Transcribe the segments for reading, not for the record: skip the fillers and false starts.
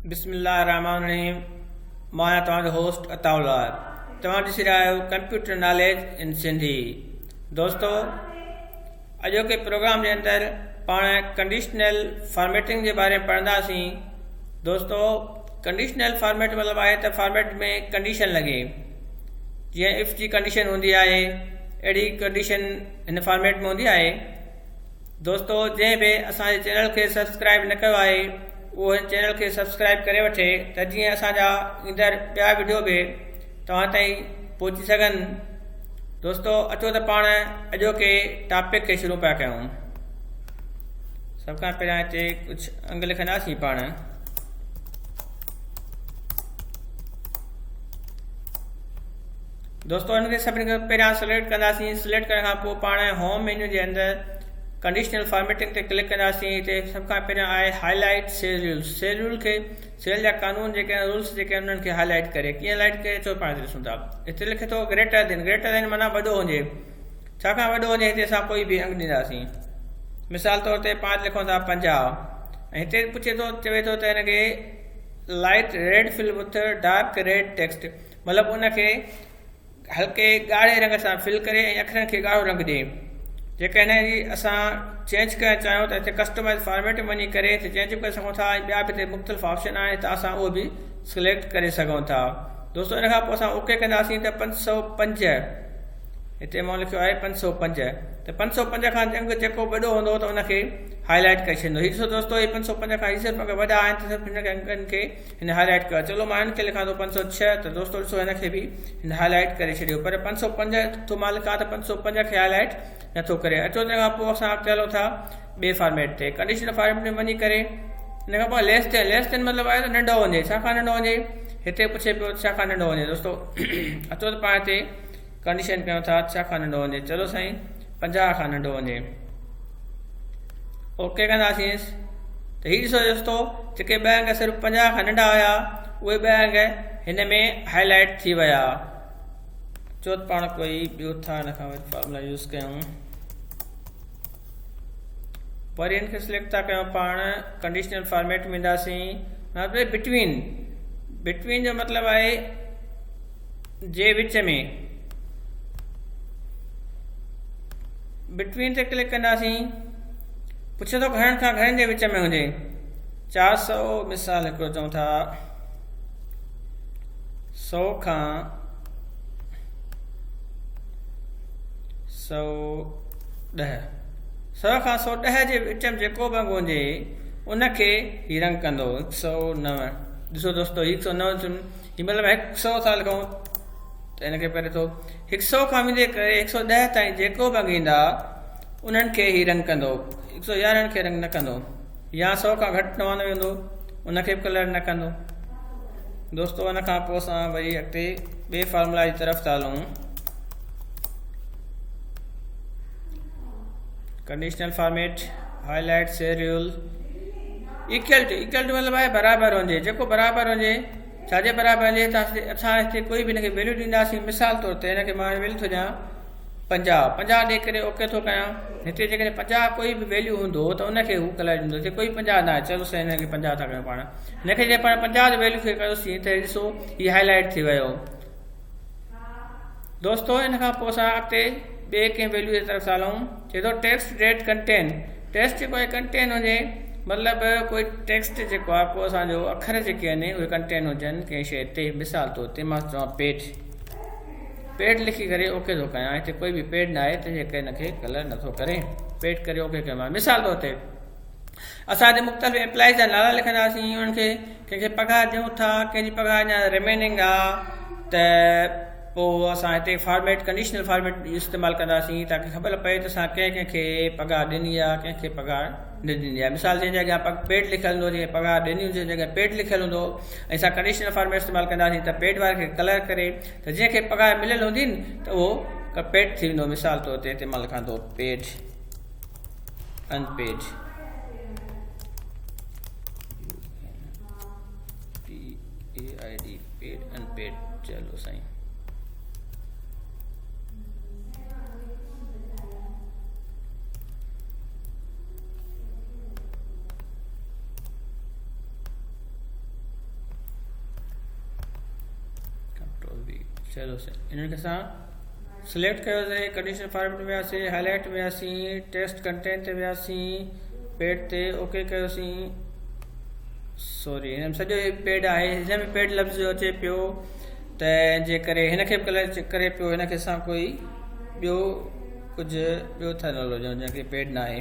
बिस्मिल्लाहिर्रहमानिर्रहीम। मैं तव्हांजो होस्ट अताउल्ला। तव्हां ॾिसी रहिया आहियो कंप्यूटर नॉलेज इन सिंधी। दोस्तों, अॼोके प्रोग्राम जे अंदरि पाण कंडीशनल फॉर्मेटिंग जे बारे में पढ़ंदासीं। दोस्तों, कंडीशनल फॉर्मेट मतिलबु आहे त फॉर्मेट में कंडीशन लॻे। जीअं इफ़ जी कंडीशन हूंदी आहे, अहिड़ी कंडीशन हिन फॉर्मेट में हूंदी आहे। दोस्तों, जंहिं बि असांजे चैनल खे सब्सक्राइब न कयो आहे उहो हिन चैनल खे सब्सक्राइब करे वठे त जीअं असांजा ईंदड़ ॿिया वीडियो बि तव्हां ताईं पहुची सघनि। दोस्तों, अचो त पाण अॼोके टॉपिक खे शुरू पिया कयूं। सभ खां पहिरियां हिते कुझु अंग लिखंदासीं पाण। दोस्तों, हिनखे सभिनी खां पहिरियां सिलेक्ट कंदासीं। सिलेक्ट करण खां पोइ पाण होम मेन्यू जे अंदरि कंडीशनल फॉर्मेटिंग ते क्लिक कंदासीं। हिते सभ खां पहिरियां आहे highlight cell rule. Cell rule खे सेल जा कानून जेके आहिनि, रूल्स जेके आहिनि, उन्हनि खे हाईलाइट करे। कीअं हाईलाइट करे अचो पाण ॾिसूं था। हिते लिखे थो ग्रेटर देन। ग्रेटर देन माना वॾो हुजे। छाकाणि वॾो हुजे हिते असां कोई बि अंग ॾींदासीं। मिसाल तौर ते पाण लिखूं था 50 ऐं हिते पुछे थो, चवे थो त हिनखे light red fill with dark red text, मतिलबु उनखे हल्के ॻाढ़े रंग सां फिल करे ऐं अखरनि खे ॻाढ़ो रंग ॾिए। जेका हिन जी असां चेंज करणु चाहियूं त हिते कस्टमाइज़ फॉर्मेट में वञी करे हिते चेंज बि करे सघूं था। ॿिया बि हिते मुख़्तलिफ़ ऑप्शन आहे त असां उहो बि सिलेक्ट करे सघूं था। दोस्तों, इन खां पोइ असां ओके कंदासीं त 505 हिते मां लिखियो आहे 505। त 505 खां अंग जेको वॾो हूंदो त उनखे हाईलाइट करे छॾींदो। हीअ ॾिसो दोस्तों, हीअ 505 खां हीअ सिर्फ़ु वॾा आहिनि त सिर्फ़ु हिन अंगनि खे हिन हाईलाइट कयो। चलो मां हिनखे लिखां थो 506। त दोस्तों ॾिसो, हिनखे बि हिन हाईलाइट करे छॾियो। पर 505 थो मां लिखां त 505 खे हाईलाइट नथो करे। अचो तंहिं खां पोइ असां अॻिते हलूं था ॿिए फॉर्मेट ते। कंडीशनल फॉर्मेट में वञी करे हिन खां पोइ लेस देन। लेस देन मतिलबु आहे त नंढो वञे। छाकाणि नंढो वञे हिते पुछे पियो छाकाणि नंढो वञे। दोस्तों, अचो त पाण हिते कंडीशन कयूं था छाकाणि नंढो वञे। चलो साईं, 50 खां नंढो वञे। ओके कंदासीं। त हीअ ॾिसो दोस्तों, जेके ॿ अंग सिर्फ़ु 50 खां नंढा हुया उहे ॿ अंग हिन में हाईलाइट थी विया। चो त पाण कोई ॿियो था हिन खां फॉर्मूला यूज़ कयूं। वरी हिन खे सिलेक्ट था कयूं। पाण कंडीशनल फॉर्मेट में ईंदासीं। मतिलबु बिटवीन। बिटवीन जो मतिलबु आहे जे विच में। बिटवीन ते क्लिक कंदासीं। पुछे थो घणनि खां घणनि जे विच में हुजे। 400 मिसाल हिकिड़ो चऊं था 100 खां 110। 100 खां 110 जे विच में जेको बि अंग हुजे उनखे ही रंग कंदो। 109। ॾिसो दोस्तों, 109 हीअ मतिलबु 100 था लिखूं त हिनखे पहिरियों थो 100 खां वेंदे करे 110 ताईं जेको बि अंग ईंदा उन्हनि खे ही रंग कंदो। 111 खे रंग न कंदो। या 100 खां घटि 99 हूंदो उनखे बि कलर न कंदो। दोस्तों, इन खां पोइ असां वरी अॻिते ॿिए फॉर्मूला जी तरफ़ था हलूं। Conditional format highlight cell rule equal to. Equal to मतिलबु आहे बराबरि हुजे। जेको बराबरि हुजे, छाजे बराबरि हुजे त असां हिते कोई बि हिनखे वैल्यू ॾींदासीं। मिसाल तौर ते हिनखे मां वैल्यू थो ॾियां 50। 50 ॾेई करे ओके थो कयां। हिते जेकॾहिं 50 कोई बि वैल्यू हूंदो त उनखे हू कलर ॾींदो। हिते कोई 50 न आहे। चलो साईं, हिनखे 50 था कयूं पाण। हिनखे जे पाण 50 जो वैल्यू खे कयोसीं त ॾिसो हीअ हाईलाइट थी वियो। दोस्तों, इन खां पोइ असां अॻिते ॿिए कंहिं वैल्यू जे तरफ़ हलूं। चए थो टेक्स्ट डेट कंटेन। टेक्स्ट जेको आहे कंटेन हुजे, मतिलबु कोई टेक्स्ट जेको आहे पोइ असांजो अखर जेके आहिनि उहे कंटेन हुजनि कंहिं शइ ते। मिसाल तौर ते मां चवां पेड। पेड लिखी करे ओके थो कयां। हिते कोई बि पेड न आहे तंहिंजे करे हिनखे कलर नथो करे। पेड करे ओके कयो। मिसाल तौर ते असां हिते मुख़्तलिफ़ एम्प्लॉइज़ जा नाला लिखंदासीं। उन्हनि खे कंहिंखे पघार ॾियूं था, कंहिंजी पघार अञा रिमेनिंग आहे त पोइ असां हिते फॉर्मेट कंडीशनल फॉर्मेट इस्तेमालु कंदासीं ताकी ख़बर पए त असां कंहिंखे पघार ॾिनी आहे, कंहिंखे पघार न ॾिनी आहे। मिसाल जंहिंजे अॻियां पेड लिखियलु हूंदो, जंहिंखे पघार ॾिनी हुजे जंहिंखे पेड लिखियलु हूंदो, ऐं असां कंडीशनल फॉर्मेट इस्तेमालु कंदासीं त पेड वारे खे कलर करे त जंहिंखे पघार मिलियलु हूंदी त उहो पेड थी वेंदो। मिसाल तौर ते हिते मां लिखां थो paid unpaid. PAID paid unpaid. चलो साईं, चलो इन्हनि खे असां सिलेक्ट कयोसीं, कंडीशनल फॉर्मेट में वियासीं, हाईलाइट में वियासीं, टेक्स्ट कंटेंट ते वियासीं, पेड ते ओके कयोसीं। सॉरी हिन में सॼो पेड आहे, हिन में पेड लफ़्ज़ जो अचे पियो त जे करे हिन खे बि कलर करे पियो, हिन खे असां कोई ॿियो कुझु ॿियो था न हुजूं जंहिंखे पेड न आहे।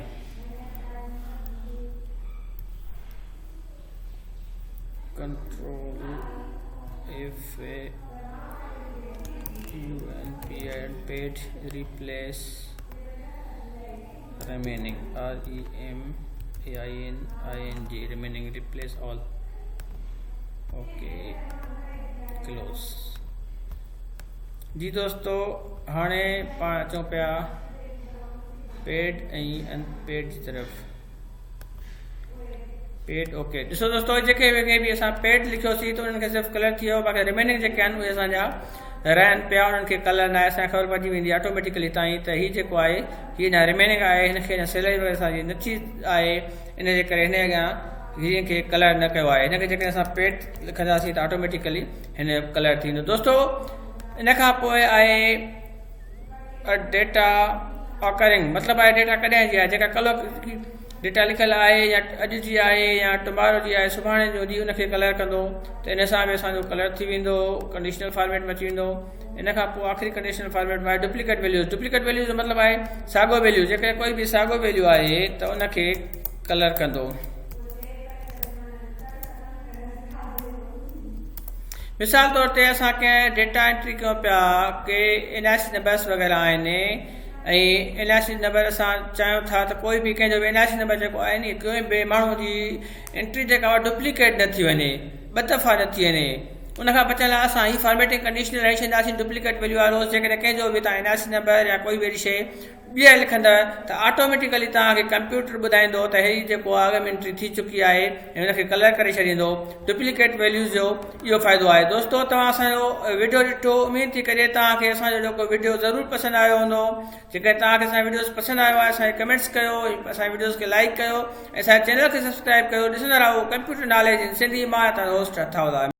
Control F UNP and paid replace remaining REMAINING remaining replace all। okay close जी दोस्तों हाणे पाण अचूं पिया पेड ऐं अनपेड जी तरफ़। पेड ओके ॾिसो दोस्तों जेके बि असां पेड लिखियोसीं त उन्हनि खे सिर्फ़ु कलर थी वियो, बाक़ी रिमेनिंग जेके आहिनि उहे असांजा रहनि पिया, उन्हनि खे कलर न आहे, असांखे ख़बर पइजी वेंदी ऑटोमेटिकली ताईं त हीअ जेको आहे हीअ न रिमेनिंग आहे, हिनखे अञा सिलाई वग़ैरह असांजी नथी आहे, इन जे करे हिन अॻियां हीअ खे कलर न कयो आहे। हिनखे जेकॾहिं असां पेड लिखंदासीं त ऑटोमेटिकली हिन जो कलर थींदो। दोस्तों इन खां पोइ आहे डेटा ऑकरिंग, मतिलबु आहे डेटा कॾहिं जी आहे, जेका कलर डेटा लिखियलु आहे या अॼु जी आहे या टुमारो जी आहे, सुभाणे जो ॾींहुं उनखे कलर कंदो त इन सां बि असांजो कलर थी वेंदो, कंडीशनल फॉर्मेट में अची वेंदो। इन खां पोइ आख़िरी कंडीशनल फॉर्मेट में आहे डुप्लीकेट वैल्यूज़। डुप्लीकेट वैल्यूज़ जो मतिलबु आहे साॻियो वैल्यू, जेकॾहिं कोई बि साॻियो वैल्यू आहे त उनखे कलर कंदो। मिसाल तौर ते असां कंहिं डेटा एंट्री कयूं पिया के NIC नंबर्स वग़ैरह आहिनि ऐं NIC नंबर असां चाहियूं था त कोई बि कंहिंजो NIC नंबर जेको आहे नी कोई बि माण्हू जी एंट्री जेका आहे डुप्लीकेट न थी वञे, ॿ दफ़ा न थी वञे, उनखां बचण लाइ असां ही फॉर्मेटिंग कंडीशनल रही छॾींदासीं डुप्लीकेट वैल्यू वारो। जेकॾहिं कंहिंजो बि तव्हां NIC नंबर या कोई बि अहिड़ी शइ ॿीहर लिखंदव त ऑटोमेटिकली तव्हांखे कंप्यूटर ॿुधाईंदो त हीअ जेको आहे अॻु में एंट्री थी चुकी आहे ऐं हुनखे कलर करे छॾींदो। डुप्लीकेट वैल्यूज़ जो इहो फ़ाइदो आहे। दोस्तों तव्हां असांजो वीडियो ॾिठो, उमेद थी करे तव्हांखे असांजो जेको वीडियो ज़रूरु पसंदि आयो हूंदो। जेकॾहिं तव्हांखे असांजा वीडियोस पसंदि आयो आहे असांखे कमेंट्स कयो, असांजे वीडियोस खे लाइक कयो ऐं असांजे चैनल खे सब्सक्राइब कयो। ॾिसंदा रहो कंप्यूटर नॉलेज इन सिंधी। मां तव्हांजो होस्ट अथाउल्ला।